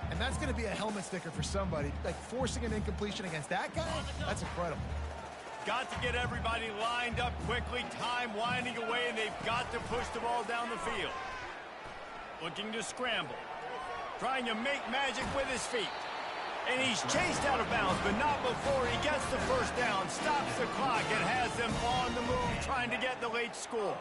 And that's going to be a helmet sticker for somebody. Like forcing an incompletion against that guy, that's incredible. Got to get everybody lined up quickly. Time winding away, and they've got to push the ball down the field. Looking to scramble. Trying to make magic with his feet. And he's chased out of bounds, but not before he gets the 1st down, stops the clock, and has them on the move trying to get the late score.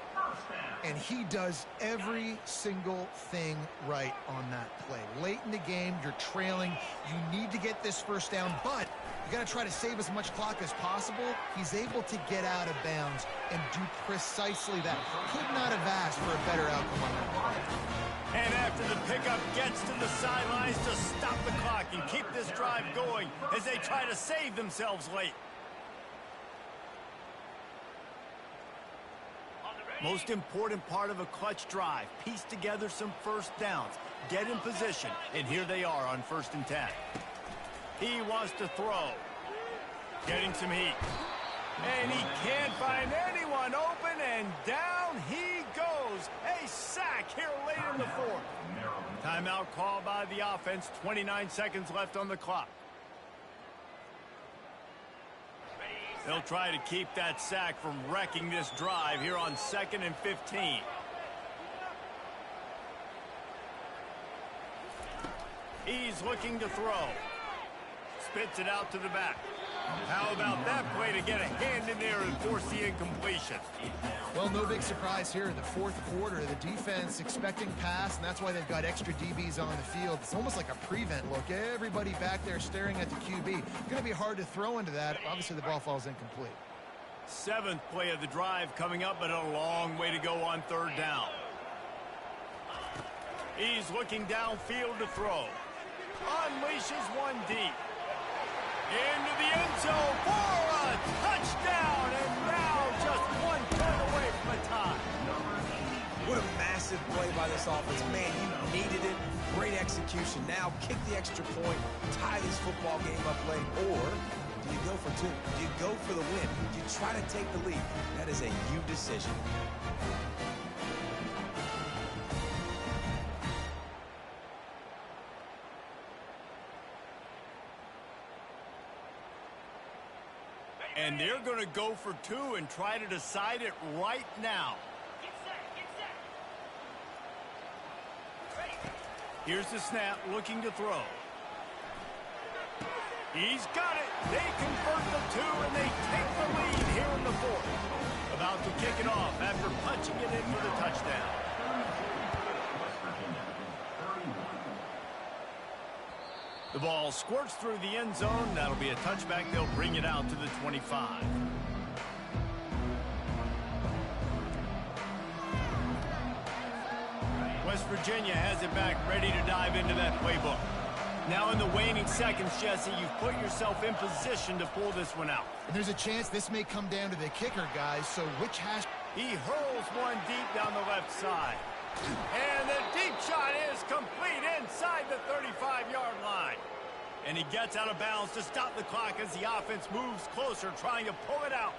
And he does every single thing right on that play. Late in the game, you're trailing. You need to get this 1st down, but you got to try to save as much clock as possible. He's able to get out of bounds and do precisely that. Could not have asked for a better outcome on that play. And after the pickup gets to the sidelines to stop the clock and keep this drive going as they try to save themselves late. Most important part of a clutch drive, piece together some 1st downs, get in position, and here they are on 1st and 10. He wants to throw, getting some heat. And he can't find anyone open, and down he goes. A sack here late in the 4th. Timeout called by the offense, 29 seconds left on the clock. They'll try to keep that sack from wrecking this drive here on 2nd and 15. He's looking to throw. Spits it out to the back. How about that play to get a hand in there and force the incompletion? Well, no big surprise here in the fourth quarter. The defense expecting pass, and that's why they've got extra DBs on the field. It's almost like a prevent look. Everybody back there staring at the QB. Going to be hard to throw into that. Obviously, the ball falls incomplete. Seventh play of the drive coming up, but a long way to go on third down. He's looking downfield to throw. Unleashes one deep. Into the end zone for a touchdown, and now just 1 point away from a tie. What a massive play by this offense. Man, you needed it. Great execution. Now kick the extra point, tie this football game up late, or do you go for two? Do you go for the win? Do you try to take the lead? That is a you decision. And they're going to go for two and try to decide it right now. Here's the snap, looking to throw. He's got it. They convert the two, and they take the lead here in the fourth. About to kick it off after punching it in for the touchdown. The ball squirts through the end zone. That'll be a touchback. They'll bring it out to the 25. West Virginia has it back, ready to dive into that playbook. Now in the waning seconds, Jesse, you've put yourself in position to pull this one out. And there's a chance this may come down to the kicker, guys, so which hash... He hurls one deep down the left side. And the deep shot is complete inside the 35-yard line. And he gets out of bounds to stop the clock as the offense moves closer, trying to pull it out.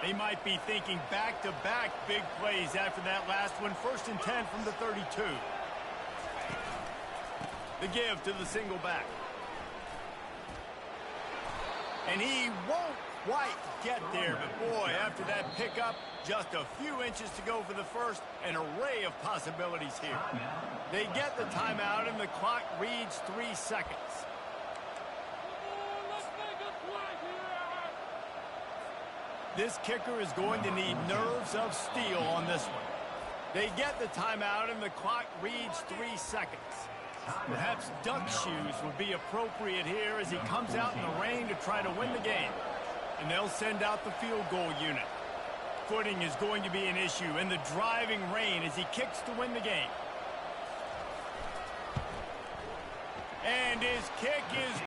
They might be thinking back-to-back big plays after that last one. 1st and 10 from the 32. The give to the single back. And he won't quite get there, but boy, after that pickup, just a few inches to go for the first. An array of possibilities here. They get the timeout, and the clock reads 3 seconds. This kicker is going to need nerves of steel on this one. They get the timeout, and the clock reads 3 seconds. Perhaps duck shoes would be appropriate here as he comes out in the rain to try to win the game. And they'll send out the field goal unit. Footing is going to be an issue in the driving rain as he kicks to win the game. And his kick is